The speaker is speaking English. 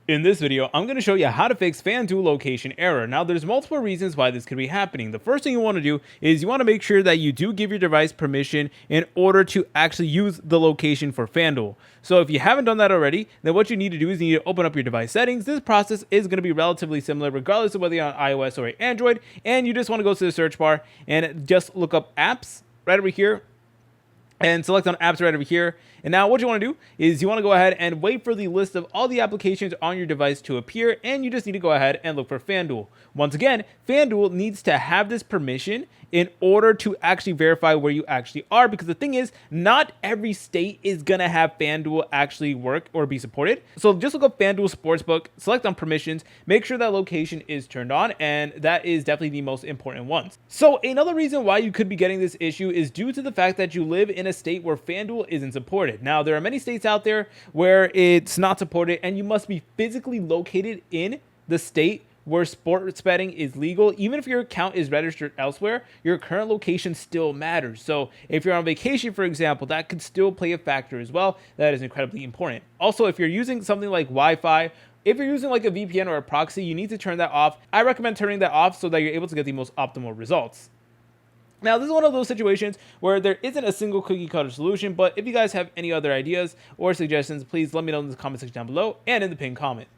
In this video, I'm going to show you how to fix FanDuel location error. Now, there's multiple reasons why this could be happening. The first thing you want to do is you want to make sure that you do give your device permission in order to actually use the location for FanDuel. So if you haven't done that already, then what you need to do is you need to open up your device settings. This process is going to be relatively similar regardless of whether you're on iOS or Android. And you just want to go to the search bar and just look up apps right over here and select on apps right over here. And now what you want to do is you want to go ahead and wait for the list of all the applications on your device to appear, and you just need to go ahead and look for FanDuel. Once again, FanDuel needs to have this permission in order to actually verify where you actually are, because the thing is, not every state is going to have FanDuel actually work or be supported. So just look up FanDuel Sportsbook, select on permissions, make sure that location is turned on, and that is definitely the most important ones. So another reason why you could be getting this issue is due to the fact that you live in a state where FanDuel isn't supported. Now, there are many states out there where it's not supported, and you must be physically located in the state where sports betting is legal. Even if your account is registered elsewhere, your current location still matters. So if you're on vacation, for example, that could still play a factor as well. That is incredibly important. Also, if you're using something like Wi-Fi, if you're using like a VPN or a proxy, you need to turn that off. I recommend turning that off so that you're able to get the most optimal results. Now, this is one of those situations where there isn't a single cookie cutter solution, but if you guys have any other ideas or suggestions, please let me know in the comment section down below and in the pinned comment.